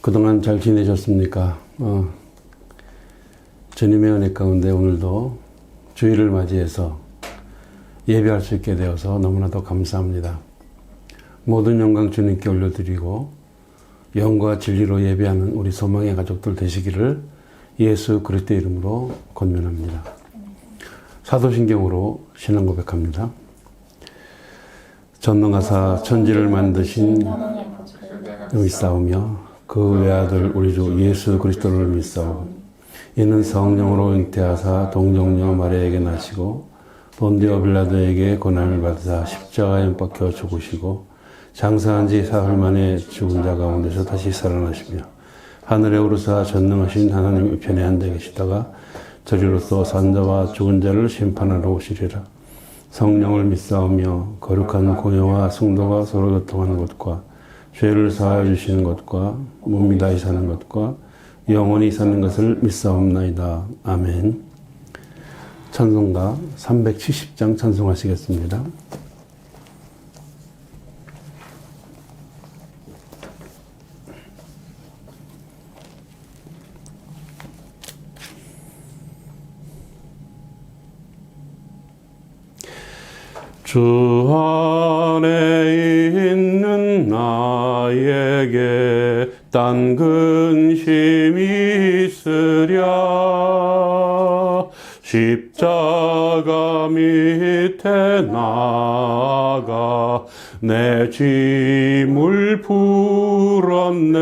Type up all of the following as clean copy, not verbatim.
그동안 잘 지내셨습니까? 주님의 은혜 가운데 오늘도 주일을 맞이해서 예배할 수 있게 되어서 너무나도 감사합니다. 모든 영광 주님께 올려드리고 영과 진리로 예배하는 우리 소망의 가족들 되시기를 예수 그리스도 이름으로 권면합니다. 사도신경으로 신앙 고백합니다. 전능하사 천지를 만드신 믿사오며 그 외아들 우리 주 예수 그리스도를 믿사오며 이는 성령으로 잉태하사 동정녀 마리아에게 나시고 본디오 빌라도에게 고난을 받으사 십자가에 못 박혀 죽으시고 장사한 지 사흘 만에 죽은 자 가운데서 다시 살아나시며 하늘에 오르사 전능하신 하나님 우편에 앉아 계시다가 저리로서 산자와 죽은 자를 심판하러 오시리라. 성령을 믿사오며 거룩한 공예와 성도가 서로 교통하는 것과 죄를 사하여 주시는 것과 몸이 사는 것과 영원히 사는 것을 믿사옵나이다. 아멘. 찬송가 370장 찬송하시겠습니다. 주 안에 있는 나에게 딴 근심이 있으랴. 십자가 밑에 나가 내 짐을 풀었네.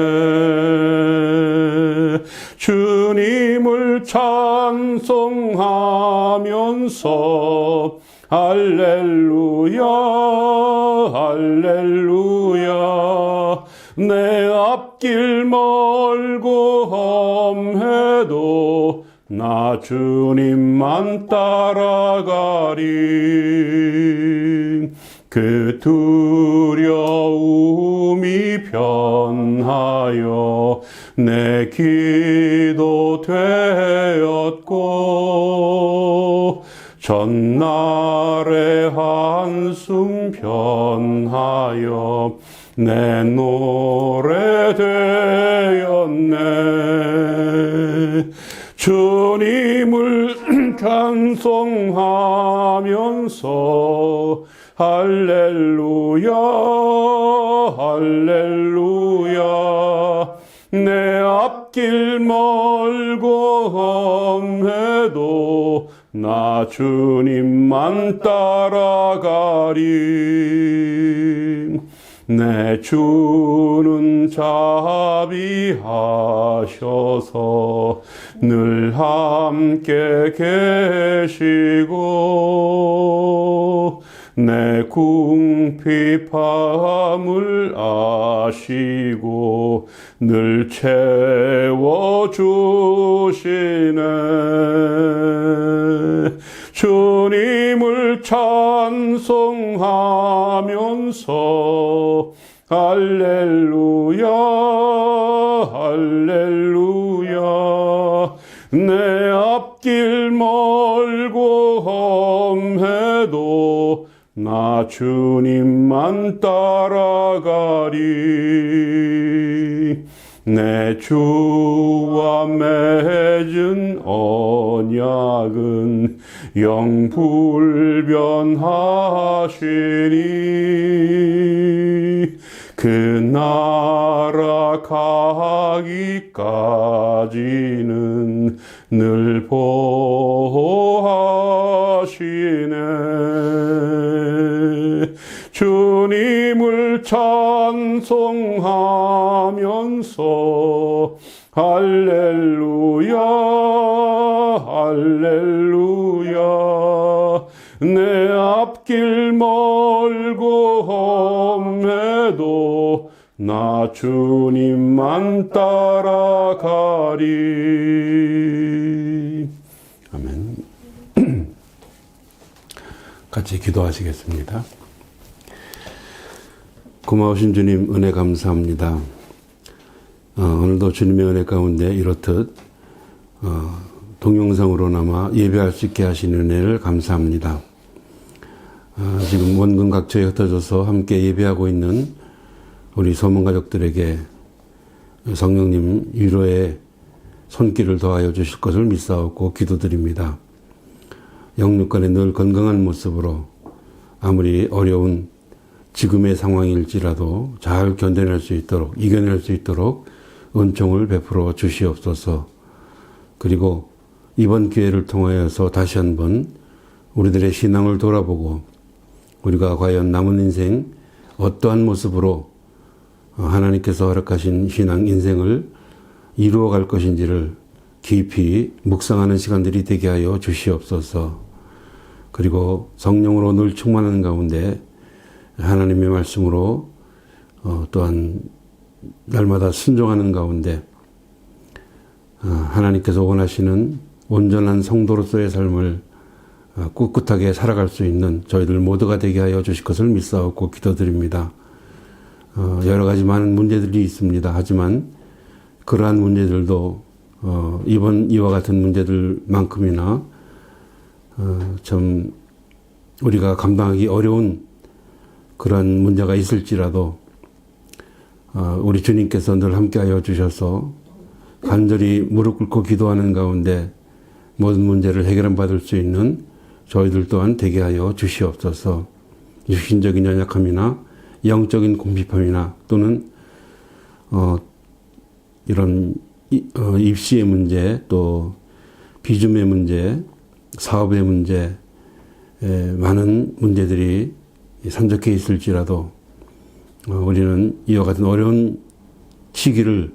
주님을 찬송하면서 할렐루야 할렐루야. 내 앞길 멀고 험해도 나 주님만 따라가리. 그 두려움이 변하여 내 기도 되었고 전날의 한숨 변하여 내 노래 되었네. 주님을 찬송하면서 할렐루야 할렐루야. 내 앞길 멀고 험해도 나 주님만 따라가리. 내 주는 자비하셔서 늘 함께 계시고 내 궁핍함을 아시고 늘 채워주시네. 주님을 찬송하면서 할렐루야 할렐루야. 내 앞길 멀고 험해도 나 주님만 따라가리. 내 주와 맺은 언약은 영불변하시니 그 나라 가기까지는 늘 보호하시네. 주님을 찬송하면서 할렐루야 할렐루야. 내 앞길 멀고 험해도 나 주님만 따라가리. 아멘. 같이 기도하시겠습니다. 고마우신 주님 은혜 감사합니다. 오늘도 주님의 은혜 가운데 이렇듯 동영상으로나마 예배할 수 있게 하신 은혜를 감사합니다. 지금 원근 각처에 흩어져서 함께 예배하고 있는 우리 소문 가족들에게 성령님 위로의 손길을 더하여 주실 것을 믿사옵고 기도드립니다. 영육간에 늘 건강한 모습으로 아무리 어려운 지금의 상황일지라도 잘 견뎌낼 수 있도록, 이겨낼 수 있도록 은총을 베풀어 주시옵소서. 그리고 이번 기회를 통하여서 다시 한번 우리들의 신앙을 돌아보고 우리가 과연 남은 인생 어떠한 모습으로 하나님께서 허락하신 신앙 인생을 이루어갈 것인지를 깊이 묵상하는 시간들이 되게 하여 주시옵소서. 그리고 성령으로 늘 충만한 가운데 하나님의 말씀으로 또한 날마다 순종하는 가운데 하나님께서 원하시는 온전한 성도로서의 삶을 꿋꿋하게 살아갈 수 있는 저희들 모두가 되게 하여 주실 것을 믿사옵고 기도드립니다. 여러 가지 많은 문제들이 있습니다. 하지만 그러한 문제들도 이와 같은 문제들만큼이나 좀 우리가 감당하기 어려운 그런 문제가 있을지라도 우리 주님께서 늘 함께하여 주셔서 간절히 무릎 꿇고 기도하는 가운데 모든 문제를 해결받을 수 있는 저희들 또한 되게 하여 주시옵소서. 육신적인 연약함이나 영적인 궁핍함이나 또는 이런 입시의 문제, 또 비줌의 문제, 사업의 문제, 많은 문제들이 산적해 있을지라도 우리는 이와 같은 어려운 시기를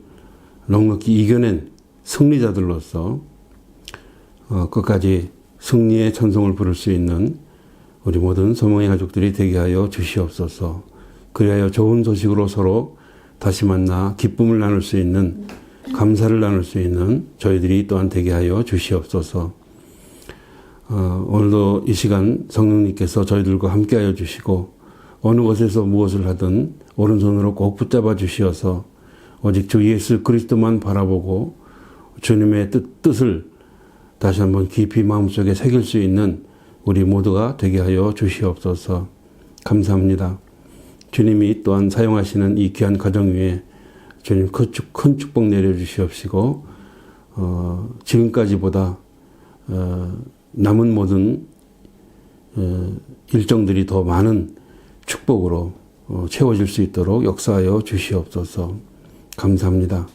넉넉히 이겨낸 승리자들로서 끝까지 승리의 찬송을 부를 수 있는 우리 모든 소망의 가족들이 되게 하여 주시옵소서. 그리하여 좋은 소식으로 서로 다시 만나 기쁨을 나눌 수 있는, 감사를 나눌 수 있는 저희들이 또한 되게 하여 주시옵소서. 오늘도 이 시간 성령님께서 저희들과 함께 하여 주시고 어느 곳에서 무엇을 하든 오른손으로 꼭 붙잡아 주시어서 오직 주 예수 그리스도만 바라보고 주님의 뜻을 다시 한번 깊이 마음속에 새길 수 있는 우리 모두가 되게 하여 주시옵소서. 감사합니다. 주님이 또한 사용하시는 이 귀한 가정 위에 주님 큰 축복 내려주시옵시고 지금까지보다 남은 모든 일정들이 더 많은 축복으로 채워질 수 있도록 역사하여 주시옵소서. 감사합니다.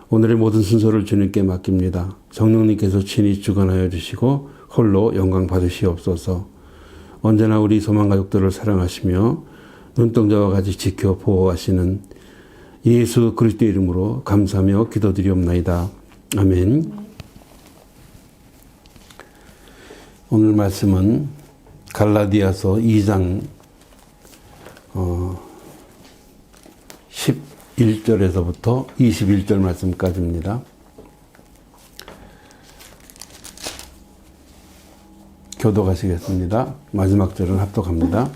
오늘의 모든 순서를 주님께 맡깁니다. 성령님께서 친히 주관하여 주시고 홀로 영광 받으시옵소서. 언제나 우리 소망가족들을 사랑하시며 눈동자와 같이 지켜 보호하시는 예수 그리스도의 이름으로 감사하며 기도드리옵나이다. 아멘. 오늘 말씀은 갈라디아서 2장 11절에서부터 21절 말씀까지입니다. 교독하시겠습니다. 마지막 절은 합독합니다.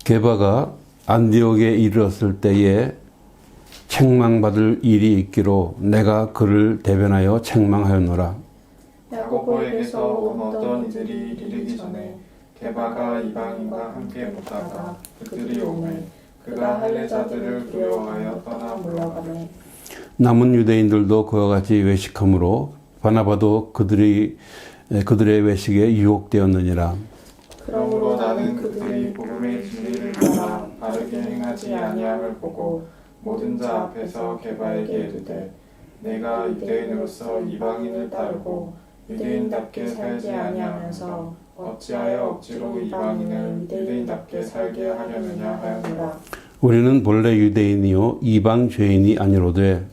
게바가 안디옥에 이르렀을 때에 책망받을 일이 있기로 내가 그를 대변하여 책망하였노라. 야고보에게서 온 어떤 이들이 이르기 전에 게바가 이방인과 함께 묻다가 그들이 오매 그가 할례자들을 두려워하여 떠나 물러가매 남은 유대인들도 그와 같이 외식함으로 바나바도 그들의 외식에 유혹되었느니라. 그러므로 나는 그들이 복음의 진리를 따라 바르게 행하지 아니함을 보고 모든 자 앞에서 게바에게 이르되 내가 유대인으로서 이방인을 따르고 유대인답게 살지 아니하면서 어찌하여 억지로 이방인을 유대인답게 살게 하려느냐 하였노라. 우리는 본래 유대인이요 이방 죄인이 아니로되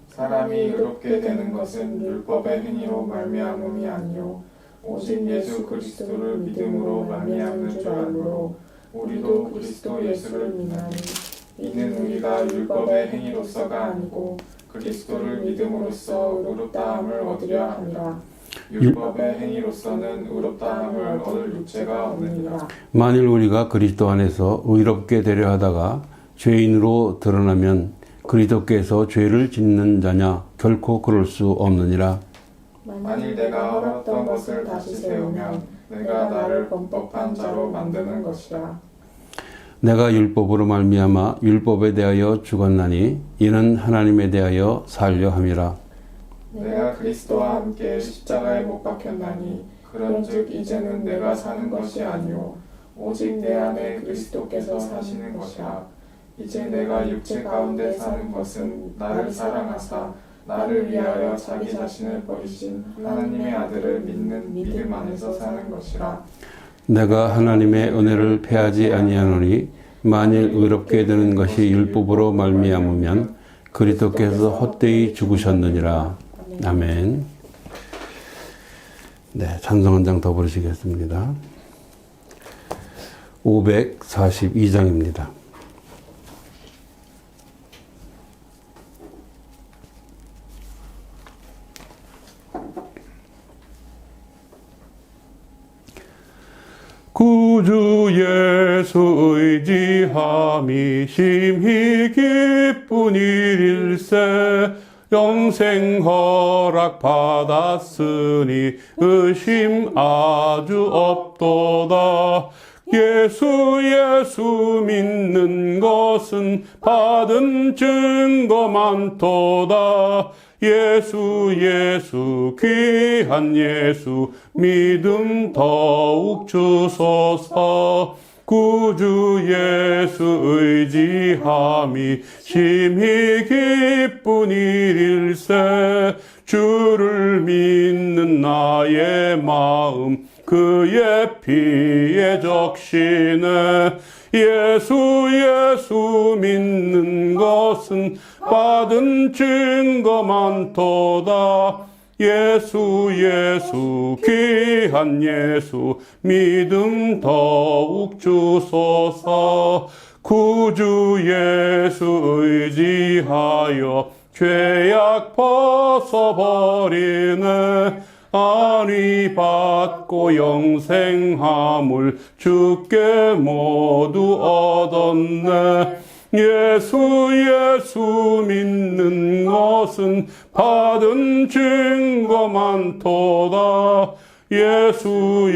사람이 의롭게 되는 것은 율법의 행위로 말미암음이 아니요 오직 예수 그리스도를 믿음으로 말미암는 줄 알므로 우리도 그리스도 예수를 믿나니 이는 우리가 율법의 행위로서가 아니고 그리스도를 믿음으로써 의롭다함을 얻으려 함이라. 율법의 행위로서는 의롭다함을 얻을 육체가 없느니라. 만일 우리가 그리스도 안에서 의롭게 되려 하다가 죄인으로 드러나면 그리스도께서 죄를 짓는 자냐 결코 그럴 수 없느니라. 만일 내가 헐었던 것을 다시 세우면 내가 나를 범법한 자로 만드는 것이라. 내가 율법으로 말미암아 율법에 대하여 죽었나니 이는 하나님에 대하여 살려 함이라. 내가 그리스도와 함께 십자가에 못 박혔나니 그런즉 이제는 내가 사는 것이 아니요 오직 내 안에 그리스도께서 사시는 것이라. 이제 내가 육체 가운데 사는 것은 나를 사랑하사 나를 위하여 자기 자신을 버리신 하나님의 아들을 믿는 믿음 안에서 사는 것이라. 내가 하나님의 은혜를 패하지 아니하노니 만일 의롭게 되는 것이 율법으로 말미암으면 그리스도께서 헛되이 죽으셨느니라. 아멘. 네, 찬송 한 장 더 부르시겠습니다. 542장입니다. 구주 예수 의지함이 심히 기쁜 일일세. 영생 허락 받았으니 의심 아주 없도다. 예수 믿는 것은 받은 증거 많도다. 예수 귀한 예수 믿음 더욱 주소서. 구주 예수 의지함이 심히 기쁜 일일세. 주를 믿는 나의 마음 그의 피에 적시네. 예수 믿는 것은 받은 증거 많도다. 예수 귀한 예수 믿음 더욱 주소서. 구주 예수 의지하여 죄악 벗어버리네. 안위 받고 영생함을 주께 모두 얻었네. 예수 믿는 것은 받은 증거 많도다. 예수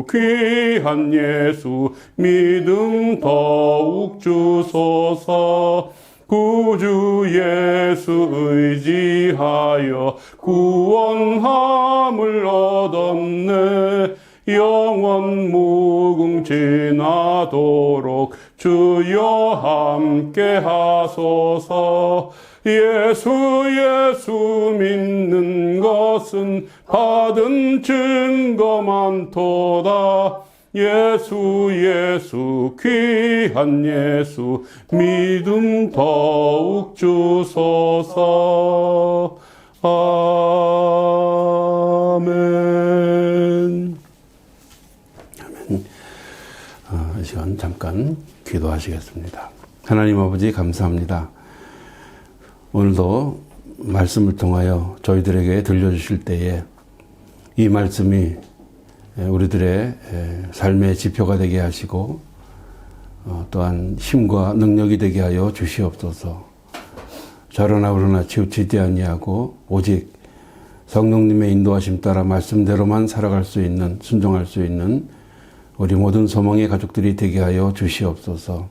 귀한 예수 믿음 더욱 주소서. 구주 예수 의지하여 구원함을 얻었네. 영원 무궁 지나도록 주여 함께 하소서. 예수 믿는 것은 받은 증거 많도다. 예수 귀한 예수 믿음 더욱 주소서. 아멘. 이 시간 잠깐 기도하시겠습니다. 하나님 아버지 감사합니다. 오늘도 말씀을 통하여 저희들에게 들려주실 때에 이 말씀이 우리들의 삶의 지표가 되게 하시고 또한 힘과 능력이 되게 하여 주시옵소서. 저러나 그러나 치우치지 아니하고 오직 성령님의 인도하심 따라 말씀대로만 살아갈 수 있는, 순종할 수 있는 우리 모든 소망의 가족들이 되게 하여 주시옵소서.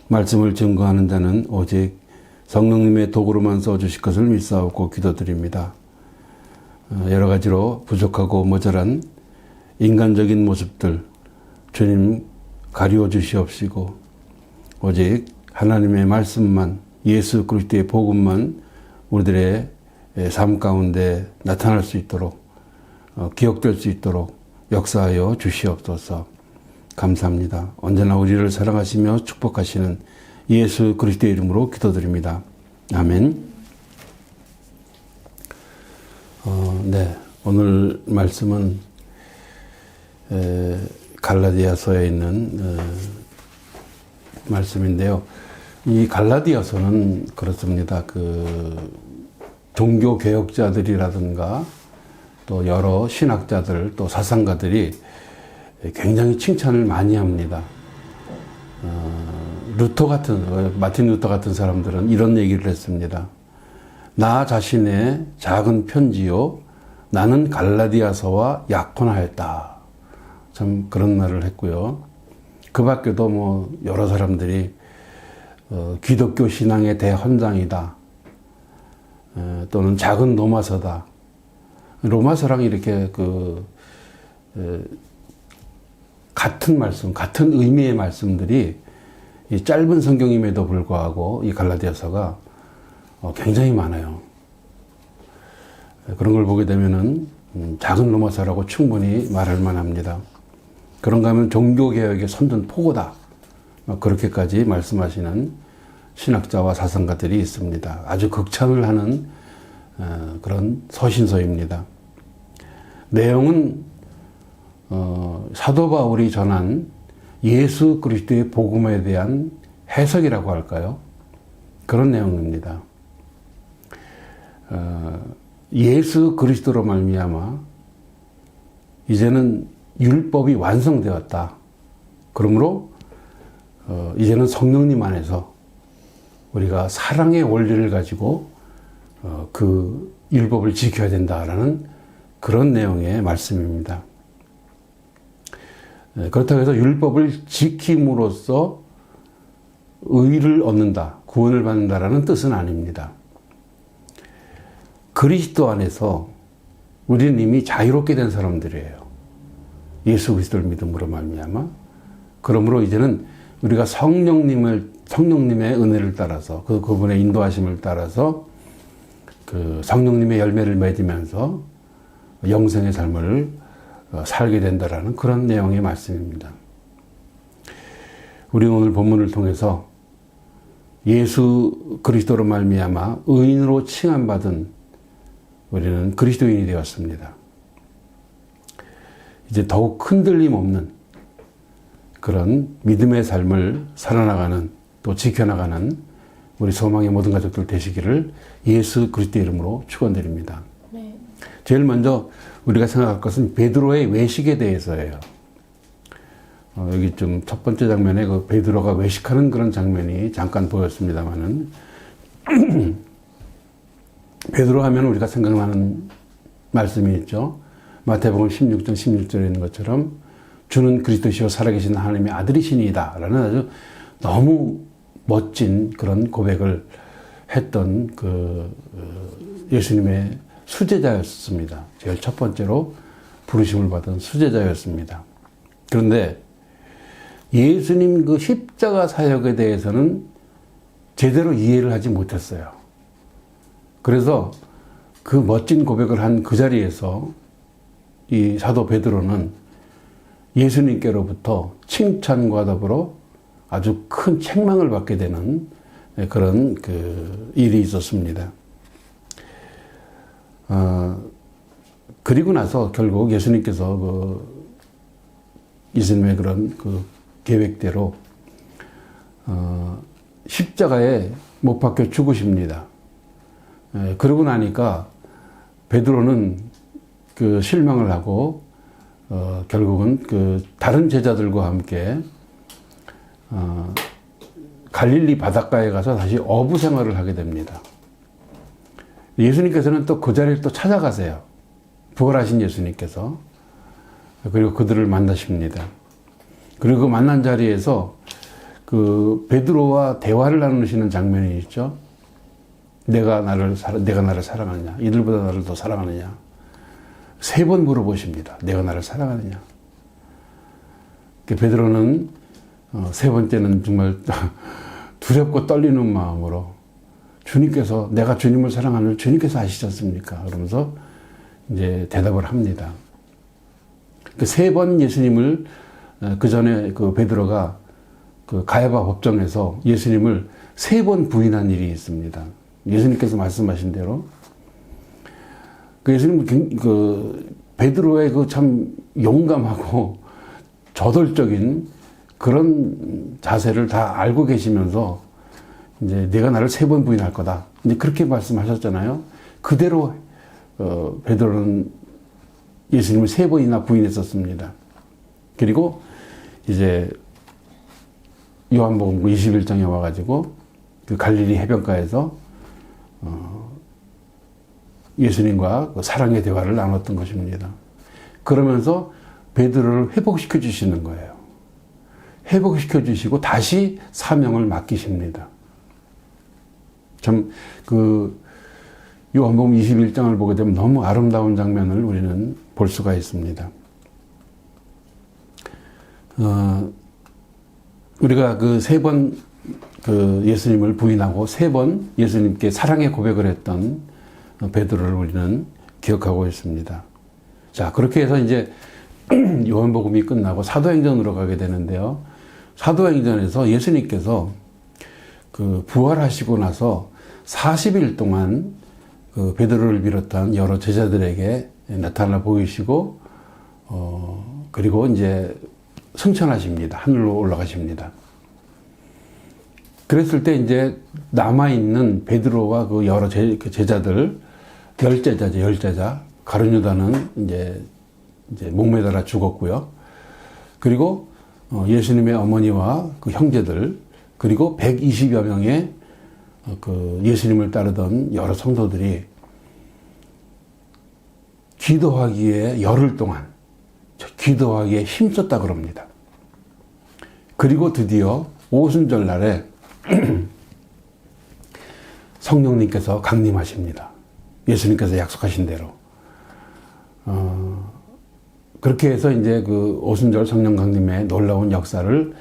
말씀을 증거하는 자는 오직 성령님의 도구로만 써주실 것을 믿사옵고 기도드립니다. 여러 가지로 부족하고 모자란 인간적인 모습들 주님 가리워 주시옵시고 오직 하나님의 말씀만, 예수 그리스도의 복음만 우리들의 삶 가운데 나타날 수 있도록 기억될 수 있도록 역사하여 주시옵소서. 감사합니다. 언제나 우리를 사랑하시며 축복하시는 예수 그리스도의 이름으로 기도드립니다. 아멘. 네, 오늘 말씀은 갈라디아서에 있는 말씀인데요. 이 갈라디아서는 그렇습니다. 종교 개혁자들이라든가 또 여러 신학자들 또 사상가들이 굉장히 칭찬을 많이 합니다. 마틴 루터 같은 사람들은 이런 얘기를 했습니다. 나 자신의 작은 편지요 나는 갈라디아서와 약혼하였다. 참 그런 말을 했고요. 그 밖에도 뭐 여러 사람들이 기독교 신앙의 대헌장이다. 또는 작은 로마서다. 로마서랑 이렇게 같은 말씀, 같은 의미의 말씀들이 이 짧은 성경임에도 불구하고 이 갈라디아서가 굉장히 많아요. 그런 걸 보게 되면은 작은 로마서라고 충분히 말할 만합니다. 그런가 하면 종교개혁의 선전포고다. 그렇게까지 말씀하시는 신학자와 사상가들이 있습니다. 아주 극찬을 하는 그런 서신서입니다. 내용은 사도 바울이 전한 예수 그리스도의 복음에 대한 해석이라고 할까요? 그런 내용입니다. 예수 그리스도로 말미암아 이제는 율법이 완성되었다. 그러므로 이제는 성령님 안에서 우리가 사랑의 원리를 가지고 그 율법을 지켜야 된다라는 그런 내용의 말씀입니다. 그렇다고 해서 율법을 지킴으로써 의를 얻는다, 구원을 받는다라는 뜻은 아닙니다. 그리스도 안에서 우리는 이미 자유롭게 된 사람들이에요. 예수 그리스도를 믿음으로 말미암아. 그러므로 이제는 우리가 성령님의 은혜를 따라서 그분의 인도하심을 따라서 그 성령님의 열매를 맺으면서 영생의 삶을 살게 된다라는 그런 내용의 말씀입니다. 우리는 오늘 본문을 통해서 예수 그리스도로 말미암아 의인으로 칭함받은 우리는 그리스도인이 되었습니다. 이제 더욱 흔들림 없는 그런 믿음의 삶을 살아나가는 또 지켜나가는 우리 소망의 모든 가족들 되시기를 예수 그리스도 이름으로 축원드립니다. 네. 제일 먼저 우리가 생각할 것은 베드로의 외식에 대해서예요. 여기 좀 첫 번째 장면에 그 베드로가 외식하는 그런 장면이 잠깐 보였습니다만은 베드로 하면 우리가 생각나는 말씀이 있죠. 마태복음 16장 16절에 있는 것처럼 주는 그리스도시요 살아계신 하나님의 아들이시니이다 라는 아주 너무 멋진 그런 고백을 했던 그 예수님의 수제자였습니다. 제일 첫 번째로 부르심을 받은 수제자였습니다. 그런데 예수님 그 십자가 사역에 대해서는 제대로 이해를 하지 못했어요. 그래서 그 멋진 고백을 한 그 자리에서 이 사도 베드로는 예수님께로부터 칭찬과 더불어 아주 큰 책망을 받게 되는 그런 그 일이 있었습니다. 그리고 나서 결국 예수님께서 예수님의 그런 그 계획대로 십자가에 못 박혀 죽으십니다. 그러고 나니까 베드로는 그 실망을 하고 결국은 그 다른 제자들과 함께 갈릴리 바닷가에 가서 다시 어부 생활을 하게 됩니다. 예수님께서는 또 그 자리를 또 찾아가세요. 부활하신 예수님께서. 그리고 그들을 만나십니다. 그리고 그 만난 자리에서 그 베드로와 대화를 나누시는 장면이 있죠. 내가 나를 사랑하느냐? 이들보다 나를 더 사랑하느냐? 3번 물어보십니다. 내가 나를 사랑하느냐? 베드로는 3번째는 정말 두렵고 떨리는 마음으로 주님께서 내가 주님을 사랑하는 줄 주님께서 아시지 않습니까? 그러면서 이제 대답을 합니다. 그 3번 예수님을 그 전에 그 베드로가 그 가야바 법정에서 예수님을 3번 부인한 일이 있습니다. 예수님께서 말씀하신 대로 그 예수님 그 베드로의 그 참 용감하고 저돌적인 그런 자세를 다 알고 계시면서 이제 내가 나를 3번 부인할 거다. 이제 그렇게 말씀하셨잖아요. 그대로 베드로는 예수님을 3번이나 부인했었습니다. 그리고 이제 요한복음 21장에 와가지고 그 갈릴리 해변가에서 예수님과 그 사랑의 대화를 나눴던 것입니다. 그러면서 베드로를 회복시켜 주시는 거예요. 회복시켜 주시고 다시 사명을 맡기십니다. 참 요한복음 21장을 보게 되면 너무 아름다운 장면을 우리는 볼 수가 있습니다. 우리가 그 세 번 예수님을 부인하고 세 번 예수님께 사랑의 고백을 했던 베드로를 우리는 기억하고 있습니다. 자, 그렇게 해서 이제 요한복음이 끝나고 사도행전으로 가게 되는데요. 사도행전에서 예수님께서 부활하시고 나서 40일 동안 베드로를 비롯한 여러 제자들에게 나타나 보이시고, 그리고 이제 승천하십니다. 하늘로 올라가십니다. 그랬을 때 이제 남아있는 베드로와 그 여러 제자들, 열 제자, 가룟유다는 이제 목매달아 죽었고요. 그리고 예수님의 어머니와 그 형제들, 그리고 120여 명의 예수님을 따르던 여러 성도들이 기도하기에 열흘 동안 기도하기에 힘썼다 그럽니다. 그리고 드디어 오순절 날에 성령님께서 강림하십니다. 예수님께서 약속하신 대로. 그렇게 해서 이제 그 오순절 성령 강림의 놀라운 역사를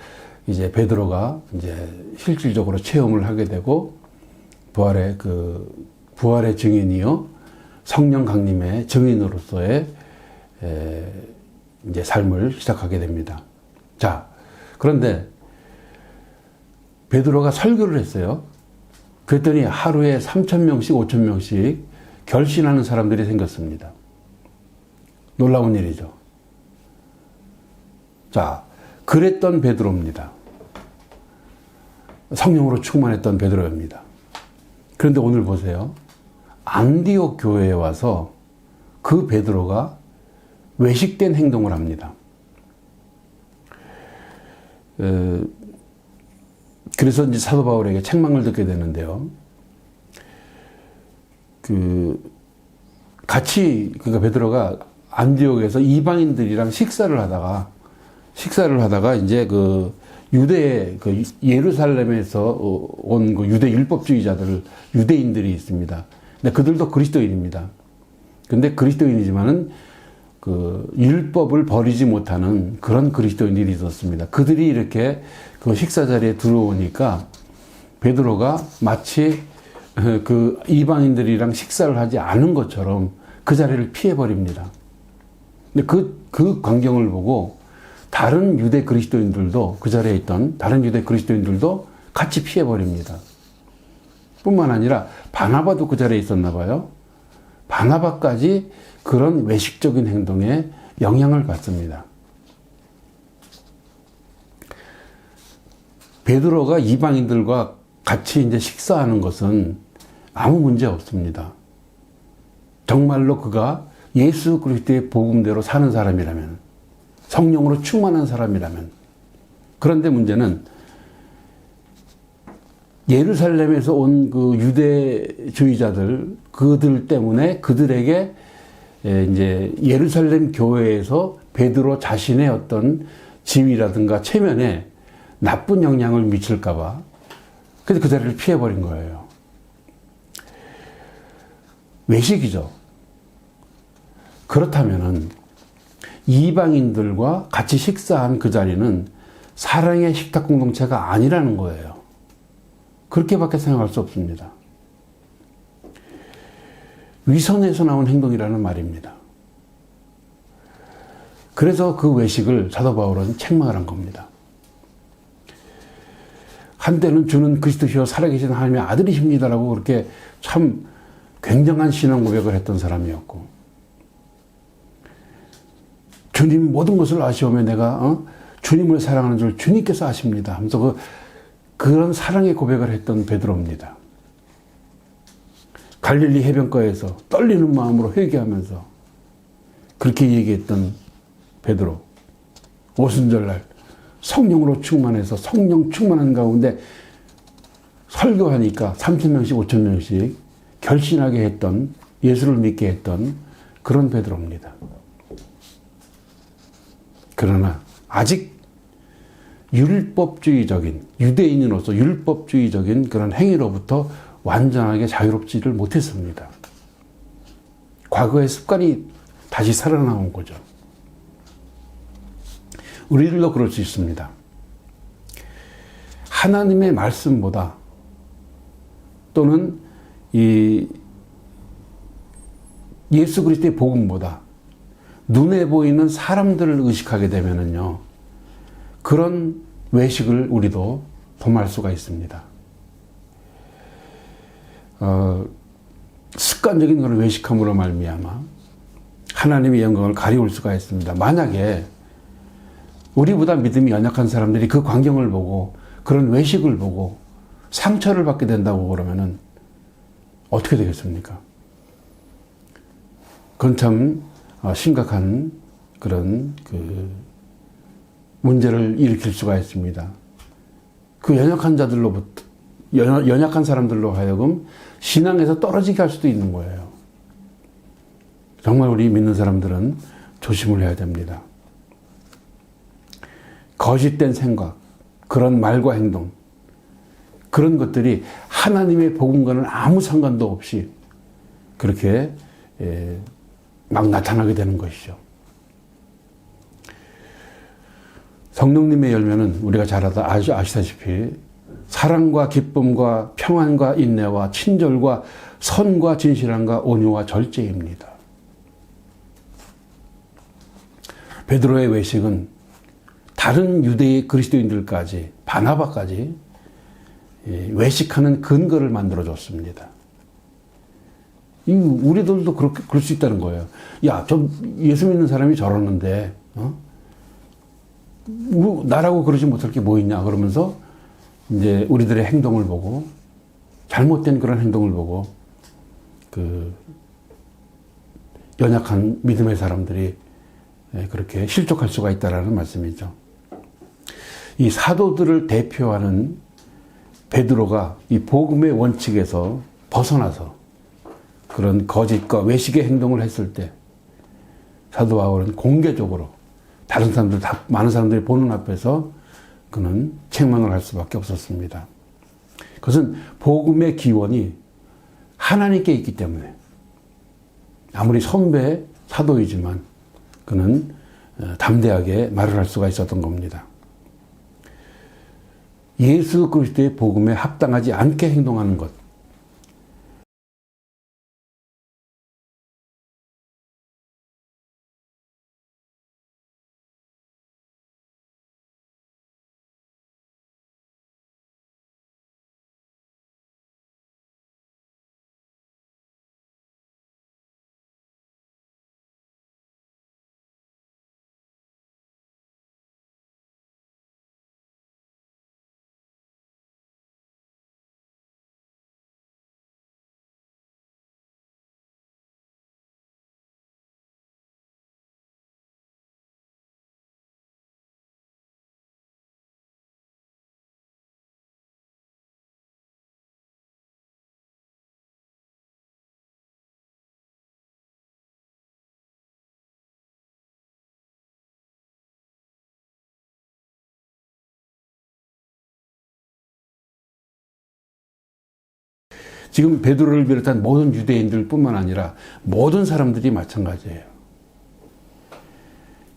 이제 베드로가 이제 실질적으로 체험을 하게 되고 부활의 증인이요 성령 강림의 증인으로서의 이제 삶을 시작하게 됩니다. 자, 그런데 베드로가 설교를 했어요. 그랬더니 하루에 3,000명씩 5,000명씩 결신하는 사람들이 생겼습니다. 놀라운 일이죠. 자, 그랬던 베드로입니다. 성령으로 충만했던 베드로입니다. 그런데 오늘 보세요. 안디옥 교회에 와서 그 베드로가 외식된 행동을 합니다. 그래서 이제 사도 바울에게 책망을 듣게 되는데요. 그러니까 베드로가 안디옥에서 이방인들이랑 식사를 하다가 이제 예루살렘에서 온 유대 율법주의자들, 유대인들이 있습니다. 근데 그들도 그리스도인입니다. 근데 그리스도인이지만은 율법을 버리지 못하는 그런 그리스도인들이 있었습니다. 그들이 이렇게 그 식사 자리에 들어오니까 베드로가 마치 그 이방인들이랑 식사를 하지 않은 것처럼 그 자리를 피해버립니다. 근데 그 광경을 보고 다른 유대 그리스도인들도, 그 자리에 있던 다른 유대 그리스도인들도 같이 피해버립니다. 뿐만 아니라 바나바도 그 자리에 있었나 봐요. 바나바까지 그런 외식적인 행동에 영향을 받습니다. 베드로가 이방인들과 같이 이제 식사하는 것은 아무 문제 없습니다. 정말로 그가 예수 그리스도의 복음대로 사는 사람이라면, 성령으로 충만한 사람이라면. 그런데 문제는 예루살렘에서 온 그 유대주의자들, 그들 때문에 그들에게 이제 예루살렘 교회에서 베드로 자신의 어떤 지위라든가 체면에 나쁜 영향을 미칠까봐 그래서 그 자리를 피해버린 거예요. 외식이죠. 그렇다면은 이방인들과 같이 식사한 그 자리는 사랑의 식탁 공동체가 아니라는 거예요. 그렇게밖에 생각할 수 없습니다. 위선에서 나온 행동이라는 말입니다. 그래서 그 외식을 사도 바울은 책망을 한 겁니다. 한때는 주는 그리스도시요 살아계신 하나님의 아들이십니다라고 그렇게 참 굉장한 신앙 고백을 했던 사람이었고, 주님 모든 것을 아시오며 내가 주님을 사랑하는 줄 주님께서 아십니다 하면서 그런 사랑의 고백을 했던 베드로입니다. 갈릴리 해변가에서 떨리는 마음으로 회개하면서 그렇게 얘기했던 베드로, 오순절날 성령으로 충만해서 성령 충만한 가운데 설교하니까 3,000명씩 5,000명씩 결신하게 했던 예수를 믿게 했던 그런 베드로입니다. 그러나 아직 율법주의적인, 유대인으로서 율법주의적인 그런 행위로부터 완전하게 자유롭지를 못했습니다. 과거의 습관이 다시 살아나온 거죠. 우리들도 그럴 수 있습니다. 하나님의 말씀보다 또는 이 예수 그리스도의 복음보다 눈에 보이는 사람들을 의식하게 되면은요, 그런 외식을 우리도 범할 수가 있습니다. 습관적인 그런 외식함으로 말미암아 하나님의 영광을 가리울 수가 있습니다. 만약에 우리보다 믿음이 연약한 사람들이 그 광경을 보고 그런 외식을 보고 상처를 받게 된다고 그러면은 어떻게 되겠습니까? 그건 참 심각한 그런 문제를 일으킬 수가 있습니다. 그 연약한 자들로부터, 연약한 사람들로 하여금 신앙에서 떨어지게 할 수도 있는 거예요. 정말 우리 믿는 사람들은 조심을 해야 됩니다. 거짓된 생각, 그런 말과 행동, 그런 것들이 하나님의 복음과는 아무 상관도 없이 그렇게 막 나타나게 되는 것이죠. 성령님의 열매는 우리가 잘 아시다시피 사랑과 기쁨과 평안과 인내와 친절과 선과 진실함과 온유와 절제입니다. 베드로의 외식은 다른 유대의 그리스도인들까지, 바나바까지 외식하는 근거를 만들어줬습니다. 우리들도 그럴 수 있다는 거예요. 야, 저 예수 믿는 사람이 저러는데, 나라고 그러지 못할 게 뭐 있냐, 그러면서 이제 우리들의 행동을 보고, 잘못된 그런 행동을 보고, 연약한 믿음의 사람들이 그렇게 실족할 수가 있다라는 말씀이죠. 이 사도들을 대표하는 베드로가 이 복음의 원칙에서 벗어나서 그런 거짓과 외식의 행동을 했을 때 사도 바울은 공개적으로 다른 사람들, 많은 사람들이 보는 앞에서 그는 책망을 할 수밖에 없었습니다. 그것은 복음의 기원이 하나님께 있기 때문에 아무리 선배 사도이지만 그는 담대하게 말을 할 수가 있었던 겁니다. 예수 그리스도의 복음에 합당하지 않게 행동하는 것, 지금 베드로를 비롯한 모든 유대인들 뿐만 아니라 모든 사람들이 마찬가지예요.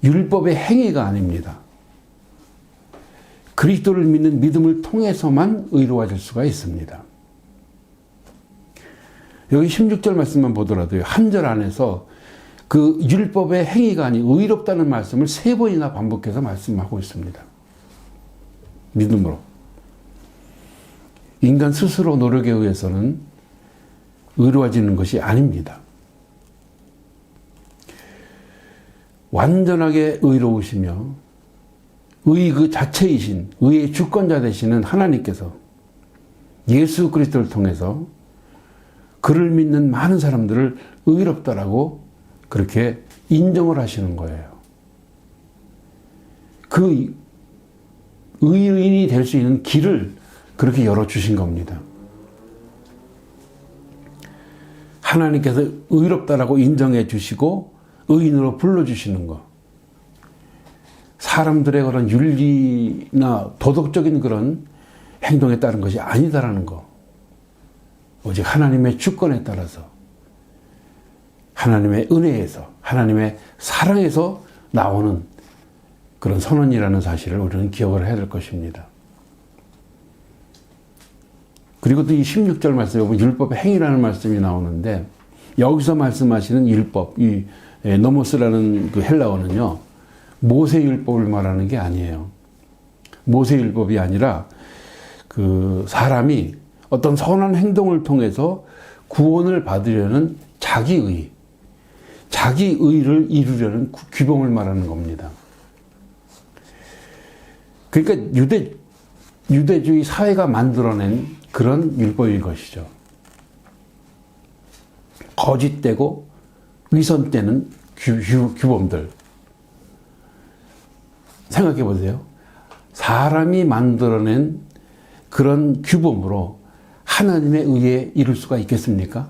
율법의 행위가 아닙니다. 그리스도를 믿는 믿음을 통해서만 의로워질 수가 있습니다. 여기 16절 말씀만 보더라도요, 한 절 안에서 그 율법의 행위가 아닌 의롭다는 말씀을 3번이나 반복해서 말씀하고 있습니다. 믿음으로. 인간 스스로 노력에 의해서는 의로워지는 것이 아닙니다. 완전하게 의로우시며 의 그 자체이신, 의의 주권자 되시는 하나님께서 예수 그리스도를 통해서 그를 믿는 많은 사람들을 의롭다라고 그렇게 인정을 하시는 거예요. 그 의인이 될 수 있는 길을 그렇게 열어주신 겁니다. 하나님께서 의롭다라고 인정해 주시고 의인으로 불러주시는 것. 사람들의 그런 윤리나 도덕적인 그런 행동에 따른 것이 아니다라는 거. 오직 하나님의 주권에 따라서 하나님의 은혜에서 하나님의 사랑에서 나오는 그런 선언이라는 사실을 우리는 기억을 해야 될 것입니다. 그리고 또 이 16절 말씀에 보면 율법의 행위라는 말씀이 나오는데 여기서 말씀하시는 율법, 이 노모스라는 그 헬라어는요, 모세 율법을 말하는 게 아니에요. 모세 율법이 아니라 그 사람이 어떤 선한 행동을 통해서 구원을 받으려는 자기의를 이루려는 규범을 말하는 겁니다. 그러니까 유대주의 사회가 만들어낸 그런 율법인 것이죠. 거짓되고 위선되는 규범들. 생각해 보세요. 사람이 만들어낸 그런 규범으로 하나님의 의에 이룰 수가 있겠습니까?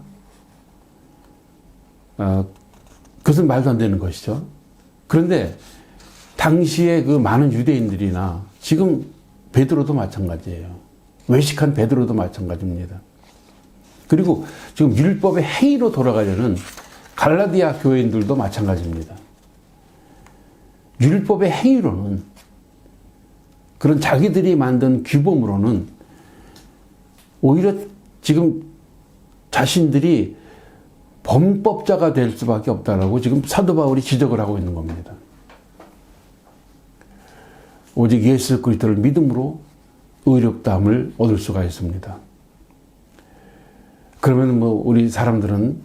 그것은 말도 안 되는 것이죠. 그런데 당시에 그 많은 유대인들이나 지금 베드로도 마찬가지예요. 외식한 베드로도 마찬가지입니다. 그리고 지금 율법의 행위로 돌아가려는 갈라디아 교회인들도 마찬가지입니다. 율법의 행위로는, 그런 자기들이 만든 규범으로는 오히려 지금 자신들이 범법자가 될 수밖에 없다라고 지금 사도 바울이 지적을 하고 있는 겁니다. 오직 예수 그리스도를 믿음으로 의롭다함을 얻을 수가 있습니다. 그러면 뭐 우리 사람들은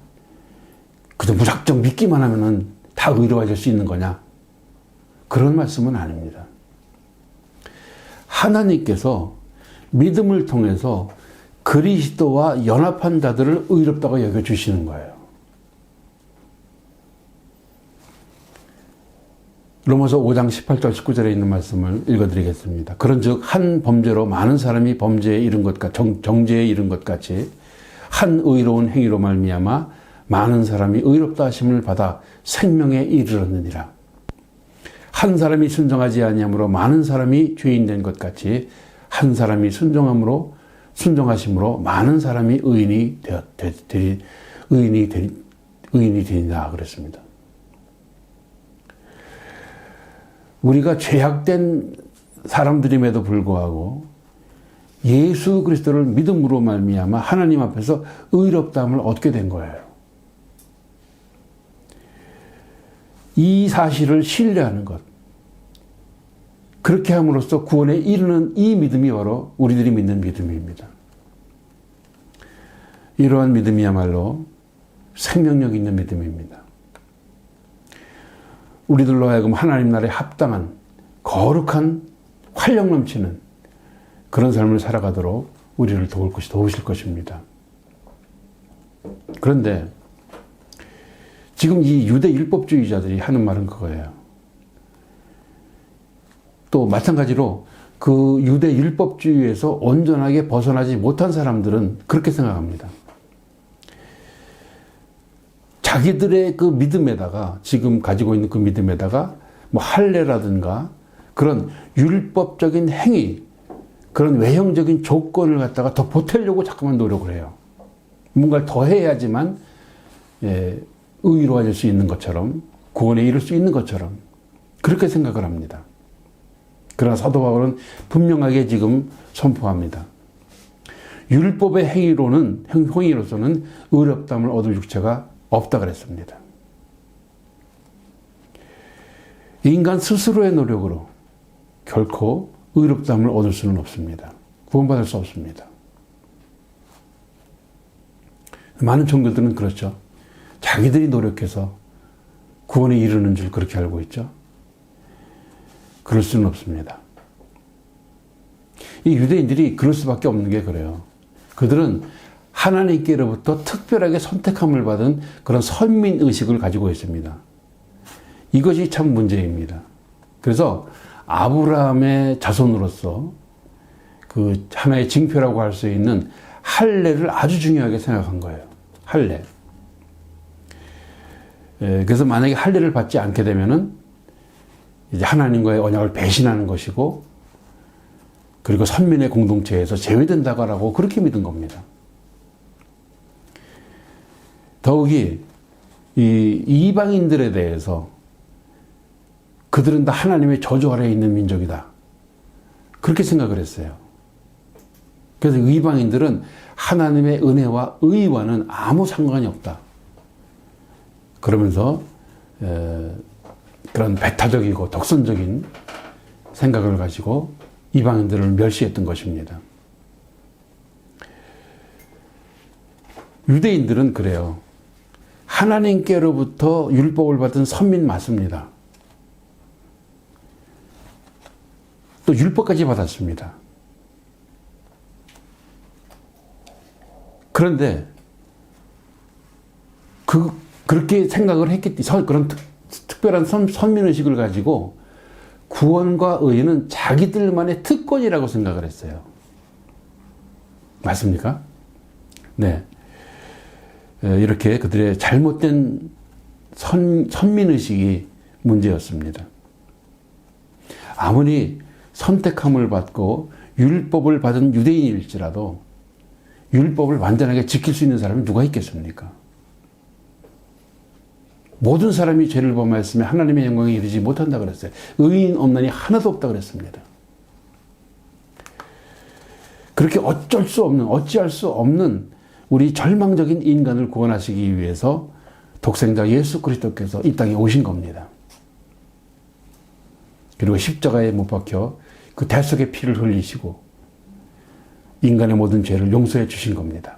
그저 무작정 믿기만 하면은 다 의로워질 수 있는 거냐? 그런 말씀은 아닙니다. 하나님께서 믿음을 통해서 그리스도와 연합한 자들을 의롭다고 여겨주시는 거예요. 로마서 5장 18절 19절에 있는 말씀을 읽어드리겠습니다. 그런즉 한 범죄로 많은 사람이 범죄에 이른 것 정죄에 이른 것 같이 한 의로운 행위로 말미암아 많은 사람이 의롭다 하심을 받아 생명에 이르렀느니라. 한 사람이 순종하지 아니함으로 많은 사람이 죄인 된 것 같이 한 사람이 순종하심으로 많은 사람이 의인이 되리라 그랬습니다. 우리가 죄악된 사람들임에도 불구하고 예수 그리스도를 믿음으로 말미암아 하나님 앞에서 의롭다함을 얻게 된 거예요. 이 사실을 신뢰하는 것, 그렇게 함으로써 구원에 이르는 이 믿음이 바로 우리들이 믿는 믿음입니다. 이러한 믿음이야말로 생명력 있는 믿음입니다. 우리들로 하여금 하나님 나라에 합당한 거룩한 활력 넘치는 그런 삶을 살아가도록 우리를 도우실 것입니다. 그런데 지금 이 유대 율법주의자들이 하는 말은 그거예요. 또 마찬가지로 그 유대 율법주의에서 온전하게 벗어나지 못한 사람들은 그렇게 생각합니다. 자기들의 그 믿음에다가, 지금 가지고 있는 그 믿음에다가 뭐 할례라든가 그런 율법적인 행위, 그런 외형적인 조건을 갖다가 더 보태려고 자꾸만 노력을 해요. 뭔가를 더 해야지만 의로워질 수 있는 것처럼, 구원에 이를 수 있는 것처럼 그렇게 생각을 합니다. 그러나 사도 바울은 분명하게 지금 선포합니다. 율법의 행위로서는 의롭다함을 얻을 육체가 없다 그랬습니다. 인간 스스로의 노력으로 결코 의롭다함을 얻을 수는 없습니다. 구원받을 수 없습니다. 많은 종교들은 그렇죠. 자기들이 노력해서 구원에 이르는 줄 그렇게 알고 있죠. 그럴 수는 없습니다. 이 유대인들이 그럴 수밖에 없는 게 그래요. 그들은 하나님께로부터 특별하게 선택함을 받은 그런 선민의식을 가지고 있습니다. 이것이 참 문제입니다. 그래서 아브라함의 자손으로서 그 하나의 징표라고 할 수 있는 할례를 아주 중요하게 생각한 거예요. 할례. 그래서 만약에 할례를 받지 않게 되면은 이제 하나님과의 언약을 배신하는 것이고, 그리고 선민의 공동체에서 제외된다고 그렇게 믿은 겁니다. 더욱이 이 이방인들에 대해서 그들은 다 하나님의 저주 아래에 있는 민족이다, 그렇게 생각을 했어요. 그래서 이방인들은 하나님의 은혜와 의와는 아무 상관이 없다, 그러면서 그런 배타적이고 독선적인 생각을 가지고 이방인들을 멸시했던 것입니다. 유대인들은 그래요. 하나님께로부터 율법을 받은 선민 맞습니다. 또 율법까지 받았습니다. 그런데 그렇게 생각을 했기 때문에 그런 특별한 선민의식을 가지고 구원과 의는 자기들만의 특권이라고 생각을 했어요. 맞습니까? 네. 이렇게 그들의 잘못된 선민의식이 문제였습니다. 아무리 선택함을 받고 율법을 받은 유대인일지라도 율법을 완전하게 지킬 수 있는 사람이 누가 있겠습니까? 모든 사람이 죄를 범하였으면 하나님의 영광에 이르지 못한다 그랬어요. 의인 없나니 하나도 없다 그랬습니다. 그렇게 어찌할 수 없는 우리 절망적인 인간을 구원하시기 위해서 독생자 예수 그리스도께서 이 땅에 오신 겁니다. 그리고 십자가에 못 박혀 그 대속의 피를 흘리시고 인간의 모든 죄를 용서해 주신 겁니다.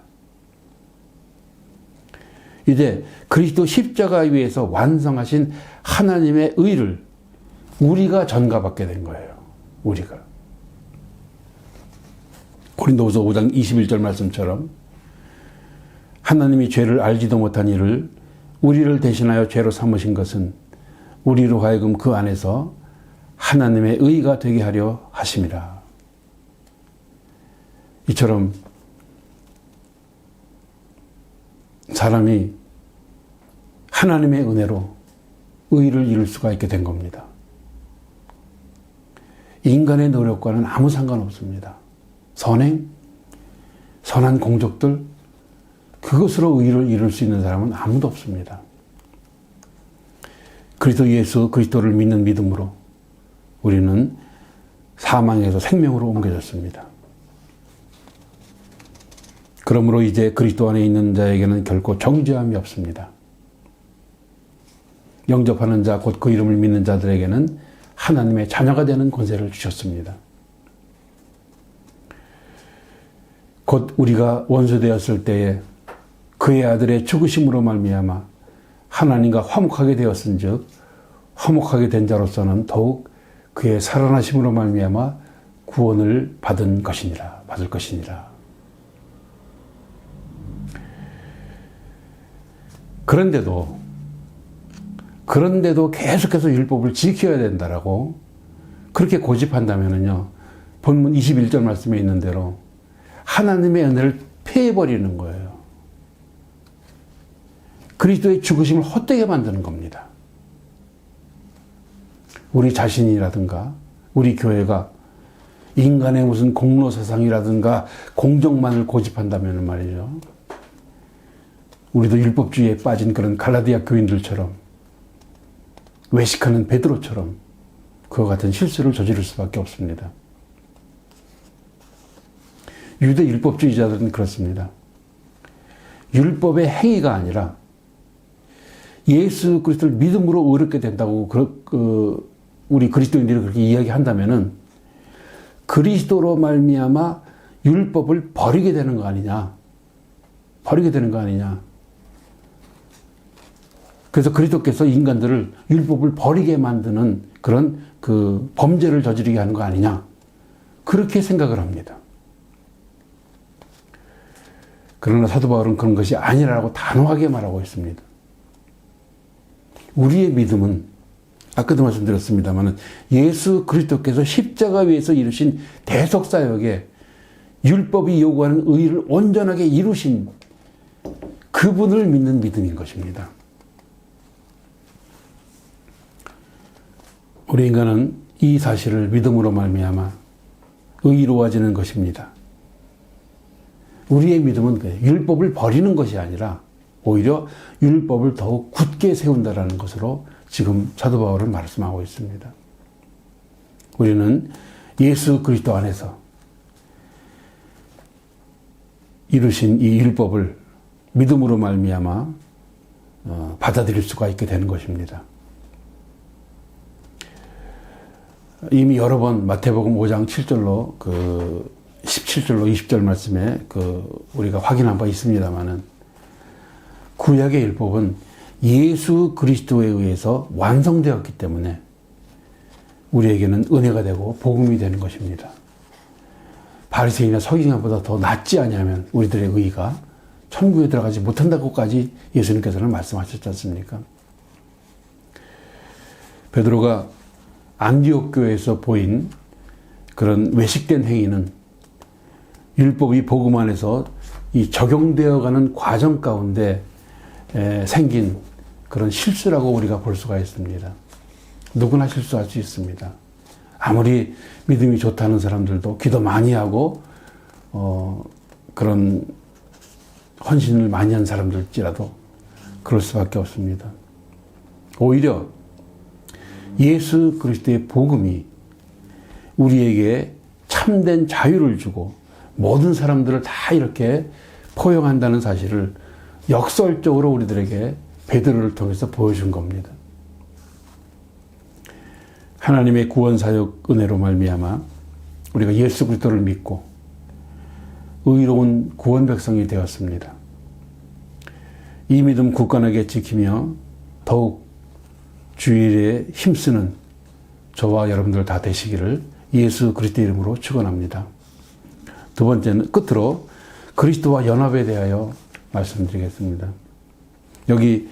이제 그리스도 십자가 위에서 완성하신 하나님의 의를 우리가 전가받게 된 거예요. 우리가. 고린도후서 5장 21절 말씀처럼 하나님이 죄를 알지도 못한 이를 우리를 대신하여 죄로 삼으신 것은 우리로 하여금 그 안에서 하나님의 의가 되게 하려 하심이라. 이처럼 사람이 하나님의 은혜로 의를 이룰 수가 있게 된 겁니다. 인간의 노력과는 아무 상관없습니다. 선행, 선한 공적들, 그것으로 의를 이룰 수 있는 사람은 아무도 없습니다. 그리스도 예수 그리스도를 믿는 믿음으로 우리는 사망에서 생명으로 옮겨졌습니다. 그러므로 이제 그리스도 안에 있는 자에게는 결코 정죄함이 없습니다. 영접하는 자, 곧 그 이름을 믿는 자들에게는 하나님의 자녀가 되는 권세를 주셨습니다. 곧 우리가 원수되었을 때에 그의 아들의 죽으심으로 말미암아 하나님과 화목하게 되었은즉 화목하게 된 자로서는 더욱 그의 살아나심으로 말미암아 구원을 받을 것이니라. 그런데도 계속해서 율법을 지켜야 된다라고 그렇게 고집한다면요, 본문 21절 말씀에 있는 대로 하나님의 은혜를 폐해버리는 거예요. 그리스도의 죽으심을 헛되게 만드는 겁니다. 우리 자신이라든가 우리 교회가 인간의 무슨 공로사상이라든가 공정만을 고집한다면 말이죠, 우리도 율법주의에 빠진 그런 갈라디아 교인들처럼, 외식하는 베드로처럼 그와 같은 실수를 저지를 수밖에 없습니다. 유대 율법주의자들은 그렇습니다. 율법의 행위가 아니라 예수 그리스도를 믿음으로 의롭게 된다고 우리 그리스도인들이 그렇게 이야기한다면은 그리스도로 말미암아 율법을 버리게 되는 거 아니냐. 그래서 그리스도께서 인간들을 율법을 버리게 만드는 그런 그 범죄를 저지르게 하는 거 아니냐. 그렇게 생각을 합니다. 그러나 사도 바울은 그런 것이 아니라고 단호하게 말하고 있습니다. 우리의 믿음은 아까도 말씀드렸습니다만 예수 그리스도께서 십자가 위에서 이루신 대속사역에 율법이 요구하는 의를 온전하게 이루신 그분을 믿는 믿음인 것입니다. 우리 인간은 이 사실을 믿음으로 말미암아 의로워지는 것입니다. 우리의 믿음은 율법을 버리는 것이 아니라 오히려 율법을 더욱 굳게 세운다라는 것으로 지금 사도 바울은 말씀하고 있습니다. 우리는 예수 그리스도 안에서 이루신 이 율법을 믿음으로 말미암아 받아들일 수가 있게 되는 것입니다. 이미 여러 번 마태복음 5장 7절로 17절로 20절 말씀에 우리가 확인한 바 있습니다만은 구약의 율법은 예수 그리스도에 의해서 완성되었기 때문에 우리에게는 은혜가 되고 복음이 되는 것입니다. 바리새인이나 서기관보다 더 낫지 아니하면 우리들의 의의가 천국에 들어가지 못한다고까지 예수님께서는 말씀하셨지 않습니까? 베드로가 안디옥 교회에서 보인 그런 외식된 행위는 율법이 복음 안에서 이 적용되어가는 과정 가운데 생긴 그런 실수라고 우리가 볼 수가 있습니다. 누구나 실수할 수 있습니다. 아무리 믿음이 좋다는 사람들도 기도 많이 하고 그런 헌신을 많이 한 사람들일지라도 그럴 수밖에 없습니다. 오히려 예수 그리스도의 복음이 우리에게 참된 자유를 주고 모든 사람들을 다 이렇게 포용한다는 사실을 역설적으로 우리들에게 베드로를 통해서 보여준 겁니다. 하나님의 구원 사역 은혜로 말미암아 우리가 예수 그리스도를 믿고 의로운 구원 백성이 되었습니다. 이 믿음 굳건하게 지키며 더욱 주일에 힘쓰는 저와 여러분들 다 되시기를 예수 그리스도 이름으로 축원합니다. 두 번째는 끝으로 그리스도와 연합에 대하여 말씀드리겠습니다. 여기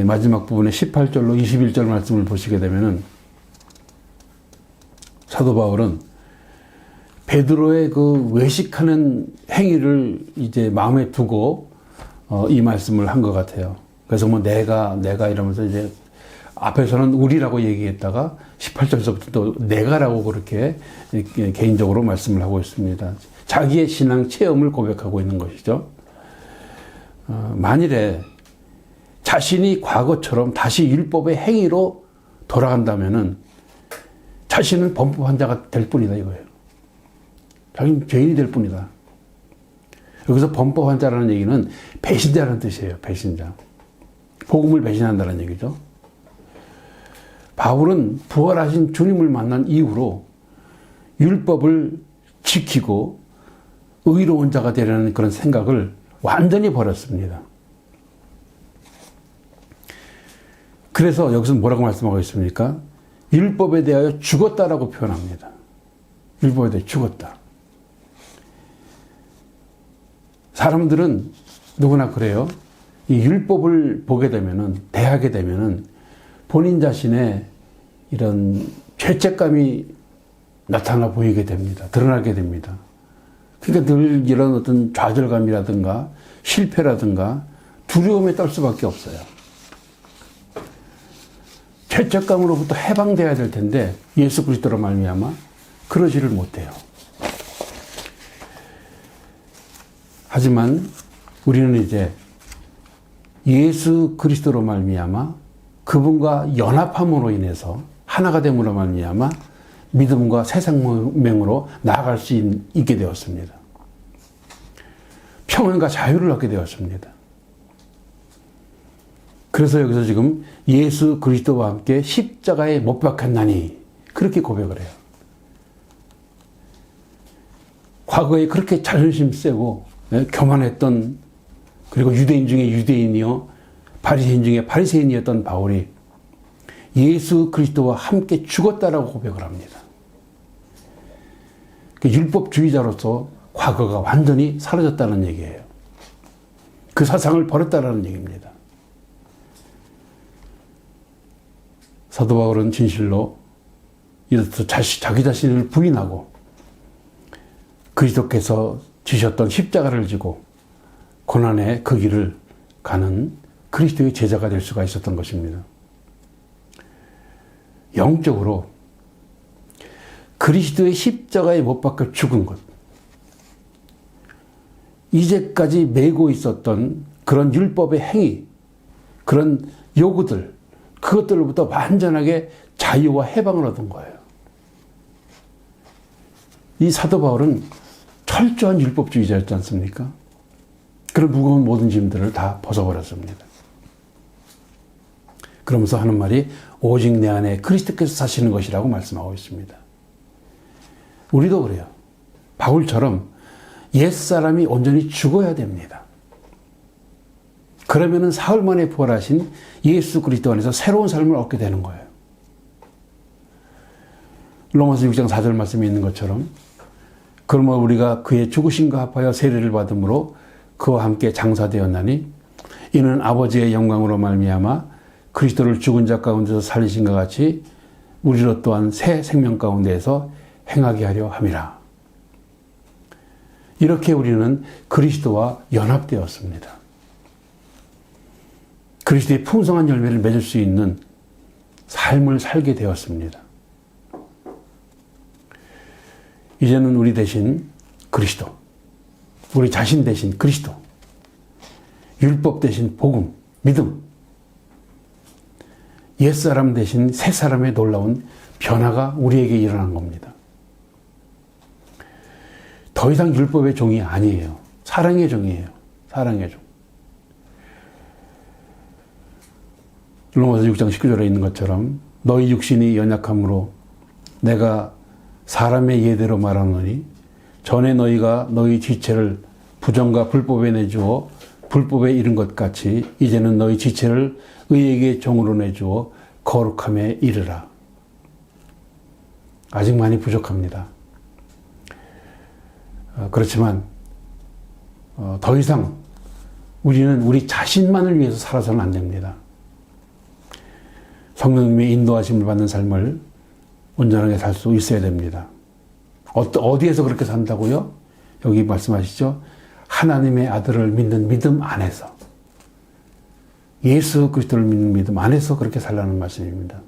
마지막 부분에 18절로 21절 말씀을 보시게 되면은 사도 바울은 베드로의 그 외식하는 행위를 이제 마음에 두고 이 말씀을 한 것 같아요. 그래서 뭐 내가 이러면서 이제 앞에서는 우리라고 얘기했다가 18절서부터 또 내가라고 그렇게 개인적으로 말씀을 하고 있습니다. 자기의 신앙 체험을 고백하고 있는 것이죠. 만일에 자신이 과거처럼 다시 율법의 행위로 돌아간다면은 자신은 범법 환자가 될 뿐이다 이거예요. 자기는 죄인이 될 뿐이다. 여기서 범법 환자라는 얘기는 배신자라는 뜻이에요. 배신자. 복음을 배신한다는 얘기죠. 바울은 부활하신 주님을 만난 이후로 율법을 지키고 의로운 자가 되려는 그런 생각을 완전히 버렸습니다. 그래서 여기서 뭐라고 말씀하고 있습니까? 율법에 대하여 죽었다라고 표현합니다. 율법에 대해 죽었다. 사람들은 누구나 그래요. 이 율법을 보게 되면은, 대하게 되면은 본인 자신의 이런 죄책감이 나타나 보이게 됩니다. 드러나게 됩니다. 그러니까 늘 이런 어떤 좌절감이라든가 실패라든가 두려움에 떨 수밖에 없어요. 죄책감으로부터 해방돼야 될 텐데 예수 그리스도로 말미암아 그러지를 못해요. 하지만 우리는 이제 예수 그리스도로 말미암아 그분과 연합함으로 인해서 하나가 됨으로 말미암아 믿음과 새 생명으로 나아갈 수 있게 되었습니다. 평안과 자유를 얻게 되었습니다. 그래서 여기서 지금 예수 그리스도와 함께 십자가에 못 박혔나니 그렇게 고백을 해요. 과거에 그렇게 자존심 세고 교만했던, 그리고 유대인 중에 유대인이요 바리새인 중에 바리새인이었던 바울이 예수 그리스도와 함께 죽었다라고 고백을 합니다. 율법주의자로서 과거가 완전히 사라졌다는 얘기예요. 그 사상을 버렸다는 얘기입니다. 사도 바울은 진실로 이렇듯 자기 자신을 부인하고 그리스도께서 지셨던 십자가를 지고 고난의 그 길을 가는 그리스도의 제자가 될 수가 있었던 것입니다. 영적으로 그리스도의 십자가에 못 박혀 죽은 것. 이제까지 메고 있었던 그런 율법의 행위, 그런 요구들, 그것들로부터 완전하게 자유와 해방을 얻은 거예요. 이 사도 바울은 철저한 율법주의자였지 않습니까? 그런 무거운 모든 짐들을 다 벗어버렸습니다. 그러면서 하는 말이 오직 내 안에 그리스도께서 사시는 것이라고 말씀하고 있습니다. 우리도 그래요. 바울처럼 옛사람이 온전히 죽어야 됩니다. 그러면은 사흘 만에 부활하신 예수 그리스도 안에서 새로운 삶을 얻게 되는 거예요. 로마서 6장 4절 말씀에 있는 것처럼 그러므로 우리가 그의 죽으심과 합하여 세례를 받음으로 그와 함께 장사되었나니 이는 아버지의 영광으로 말미암아 그리스도를 죽은 자 가운데서 살리신 것 같이 우리로 또한 새 생명 가운데에서 행하게 하려 함이라. 이렇게 우리는 그리스도와 연합되었습니다. 그리스도의 풍성한 열매를 맺을 수 있는 삶을 살게 되었습니다. 이제는 우리 대신 그리스도, 우리 자신 대신 그리스도, 율법 대신 복음, 믿음, 옛사람 대신 새사람의 놀라운 변화가 우리에게 일어난 겁니다. 더 이상 율법의 종이 아니에요. 사랑의 종이에요. 사랑의 종. 로마서 6장 19절에 있는 것처럼 너희 육신이 연약함으로 내가 사람의 예대로 말하노니 전에 너희가 너희 지체를 부정과 불법에 내주어 불법에 이른 것 같이 이제는 너희 지체를 의에게 종으로 내주어 거룩함에 이르라. 아직 많이 부족합니다. 그렇지만 더 이상 우리는 우리 자신만을 위해서 살아서는 안 됩니다. 성령님의 인도하심을 받는 삶을 온전하게 살 수 있어야 됩니다. 어디에서 그렇게 산다고요? 여기 말씀하시죠. 하나님의 아들을 믿는 믿음 안에서, 예수 그리스도를 믿는 믿음 안에서 그렇게 살라는 말씀입니다.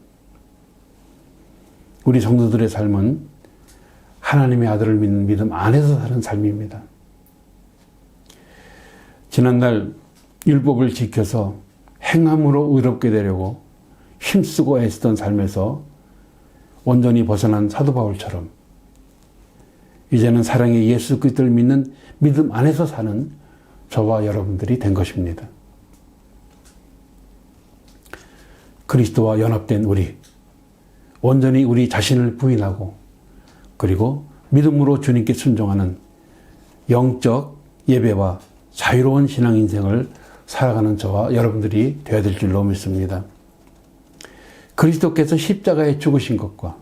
우리 성도들의 삶은 하나님의 아들을 믿는 믿음 안에서 사는 삶입니다. 지난날 율법을 지켜서 행함으로 의롭게 되려고 힘쓰고 애쓰던 삶에서 온전히 벗어난 사도 바울처럼 이제는 사랑의 예수 그리스도를 믿는 믿음 안에서 사는 저와 여러분들이 된 것입니다. 그리스도와 연합된 우리, 온전히 우리 자신을 부인하고 그리고 믿음으로 주님께 순종하는 영적 예배와 자유로운 신앙 인생을 살아가는 저와 여러분들이 되어야 될 줄로 믿습니다. 그리스도께서 십자가에 죽으신 것과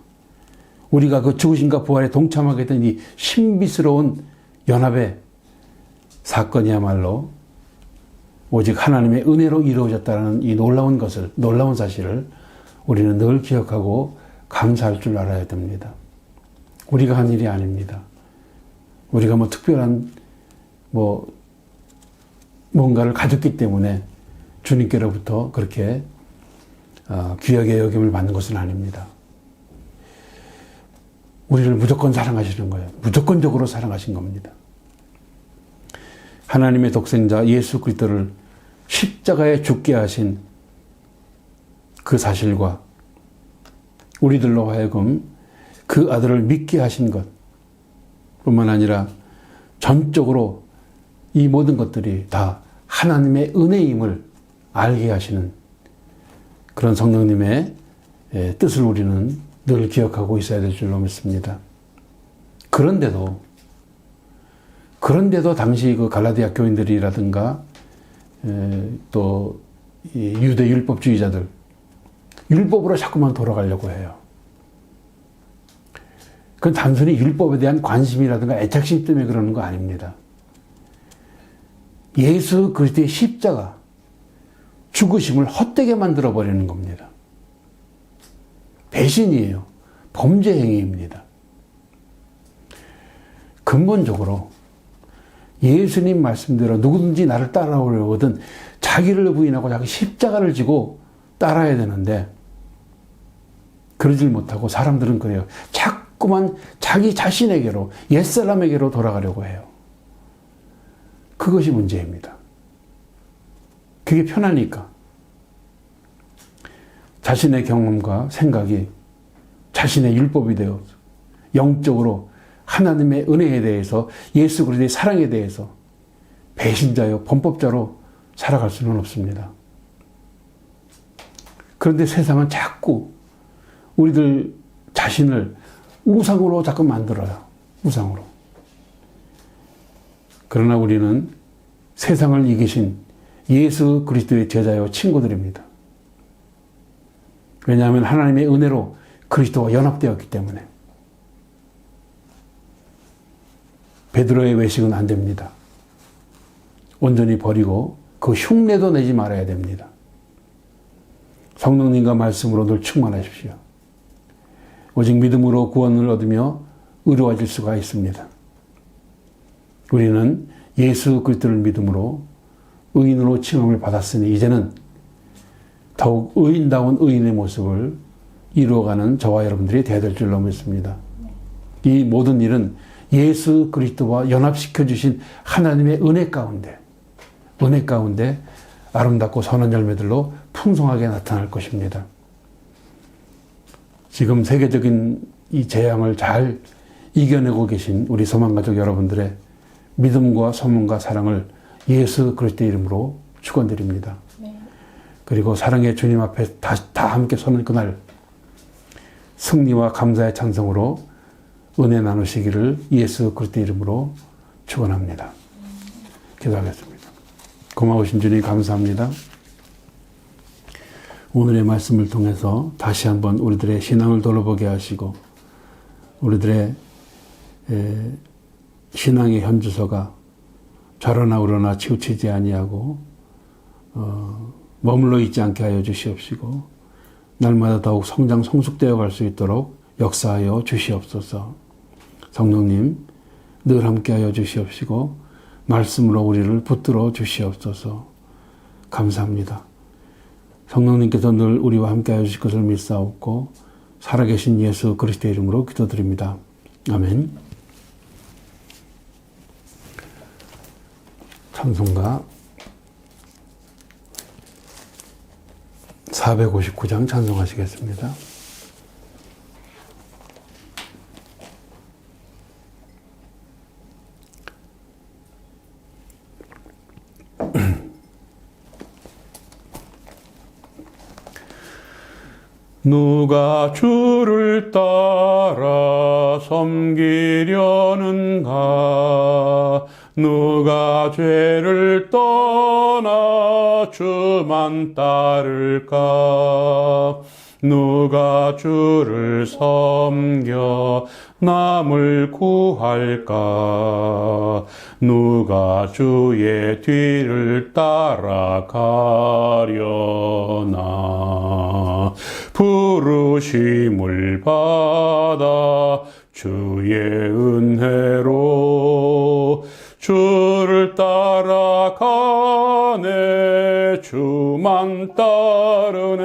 우리가 그 죽으심과 부활에 동참하게 된 이 신비스러운 연합의 사건이야말로 오직 하나님의 은혜로 이루어졌다는 이 놀라운 사실을 우리는 늘 기억하고 감사할 줄 알아야 됩니다. 우리가 한 일이 아닙니다. 우리가 특별한 뭔가를 가졌기 때문에 주님께로부터 그렇게 귀하게 여김을 받는 것은 아닙니다. 우리를 무조건 사랑하시는 거예요. 무조건적으로 사랑하신 겁니다. 하나님의 독생자 예수 그리스도를 십자가에 죽게 하신 그 사실과 우리들로 하여금 그 아들을 믿게 하신 것 뿐만 아니라 전적으로 이 모든 것들이 다 하나님의 은혜임을 알게 하시는 그런 성령님의 뜻을 우리는 늘 기억하고 있어야 될 줄로 믿습니다. 그런데도 당시 그 갈라디아 교인들이라든가 또 유대 율법주의자들 율법으로 자꾸만 돌아가려고 해요. 그건 단순히 율법에 대한 관심이라든가 애착심 때문에 그러는 거 아닙니다. 예수 그리스도의 십자가 죽으심을 헛되게 만들어버리는 겁니다. 배신이에요. 범죄 행위입니다. 근본적으로 예수님 말씀대로 누구든지 나를 따라오려거든 자기를 부인하고 자기 십자가를 지고 따라야 되는데 그러질 못하고 사람들은 그래요. 자꾸 자꾸만 자기 자신에게로, 옛사람에게로 돌아가려고 해요. 그것이 문제입니다. 그게 편하니까. 자신의 경험과 생각이 자신의 율법이 되어 영적으로 하나님의 은혜에 대해서, 예수 그리스도의 사랑에 대해서 배신자요 범법자로 살아갈 수는 없습니다. 그런데 세상은 자꾸 우리들 자신을 우상으로 자꾸 만들어요. 우상으로. 그러나 우리는 세상을 이기신 예수 그리스도의 제자요 친구들입니다. 왜냐하면 하나님의 은혜로 그리스도와 연합되었기 때문에. 베드로의 외식은 안 됩니다. 온전히 버리고 그 흉내도 내지 말아야 됩니다. 성령님과 말씀으로 늘 충만하십시오. 오직 믿음으로 구원을 얻으며 의로워질 수가 있습니다. 우리는 예수 그리스도를 믿음으로 의인으로 칭함을 받았으니 이제는 더욱 의인다운 의인의 모습을 이루어가는 저와 여러분들이 되어야 될 줄로 믿습니다. 이 모든 일은 예수 그리스도와 연합시켜 주신 하나님의 은혜 가운데 아름답고 선한 열매들로 풍성하게 나타날 것입니다. 지금 세계적인 이 재앙을 잘 이겨내고 계신 우리 소망가족 여러분들의 믿음과 소망과 사랑을 예수 그리스도의 이름으로 축원드립니다. 네. 그리고 사랑의 주님 앞에 다 함께 서는 그날 승리와 감사의 찬송으로 은혜 나누시기를 예수 그리스도의 이름으로 축원합니다. 기도하겠습니다. 고마우신 주님 감사합니다. 오늘의 말씀을 통해서 다시 한번 우리들의 신앙을 돌아보게 하시고 우리들의 신앙의 현주소가 좌로나 우로나 치우치지 아니하고 머물러 있지 않게 하여 주시옵시고 날마다 더욱 성장 성숙되어 갈 수 있도록 역사하여 주시옵소서. 성령님 늘 함께하여 주시옵시고 말씀으로 우리를 붙들어 주시옵소서. 감사합니다. 성령님께서 늘 우리와 함께하여 주실 것을 믿사옵고 살아계신 예수 그리스도의 이름으로 기도드립니다. 아멘. 찬송가 459장 찬송하시겠습니다. 누가 주를 따라 섬기려는가? 누가 죄를 떠나 주만 따를까? 누가 주를 섬겨 남을 구할까? 누가 주의 뒤를 따라가려나? 부르심을 받아 주의 은혜로 주를 따라가네. 주만 따르네.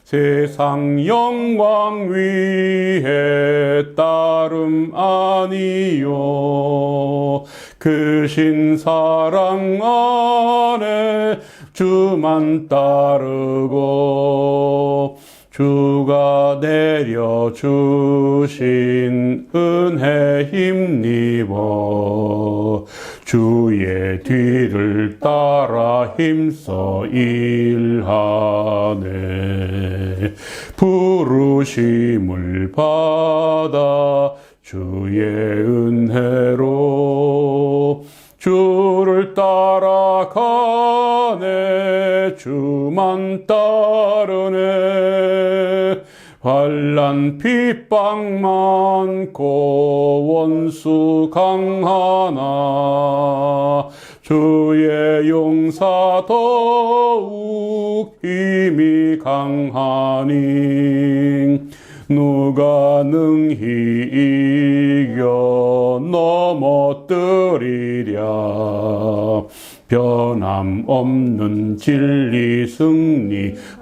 세상 영광 위에 따름 아니요. 크신 사랑 안에 주만 따르고 주가 내려주신 은혜 힘입어 주의 뒤를 따라 힘써 일하네. 부르심을 받아 주의 은혜로 주를 따라가네. 주만 따르네. 환난 핍박 많고 원수 강하나 주의 용사 더욱 힘이 강하니 누가 능히 이겨 넘어뜨리랴. 변함없는 진리 승리하리라.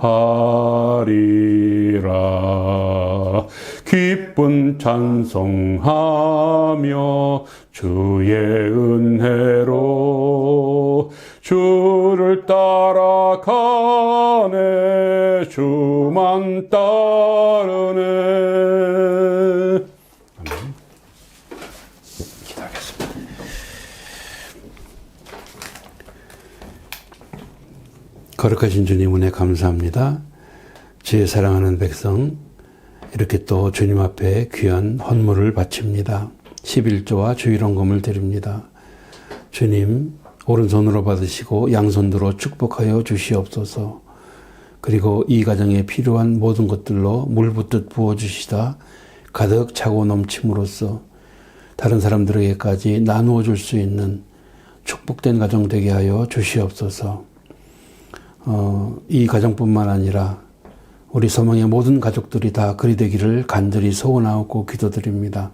기쁜 찬송하며 주의 은혜로 주를 따라가네 주만 따르네. 아멘. 기도하겠습니다. 거룩하신 주님 은혜 감사합니다. 주의 사랑하는 백성 이렇게 또 주님 앞에 귀한 헌물을 바칩니다. 11조와 주일헌금을 드립니다. 주님 오른손으로 받으시고 양손으로 축복하여 주시옵소서. 그리고 이 가정에 필요한 모든 것들로 물 붓듯 부어주시다 가득 차고 넘침으로써 다른 사람들에게까지 나누어 줄 수 있는 축복된 가정 되게 하여 주시옵소서. 이 가정뿐만 아니라 우리 소망의 모든 가족들이 다 그리 되기를 간절히 소원하고 기도드립니다.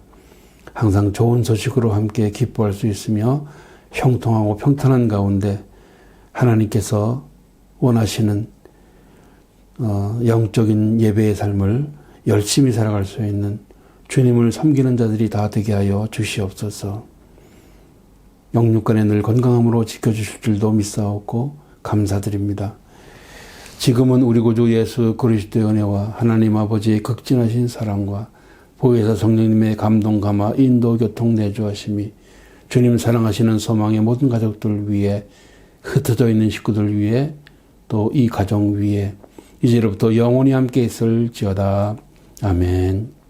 항상 좋은 소식으로 함께 기뻐할 수 있으며 형통하고 평탄한 가운데 하나님께서 원하시는 영적인 예배의 삶을 열심히 살아갈 수 있는 주님을 섬기는 자들이 다 되게 하여 주시옵소서. 영육간에 늘 건강함으로 지켜주실 줄도 믿사옵고 감사드립니다. 지금은 우리 구주 예수 그리스도의 은혜와 하나님 아버지의 극진하신 사랑과 보혜사 성령님의 감동 감화 인도 교통 내주하심이 주님 사랑하시는 소망의 모든 가족들 위해 흩어져 있는 식구들 위해 또 이 가정 위에 이제로부터 영원히 함께 있을지어다. 아멘.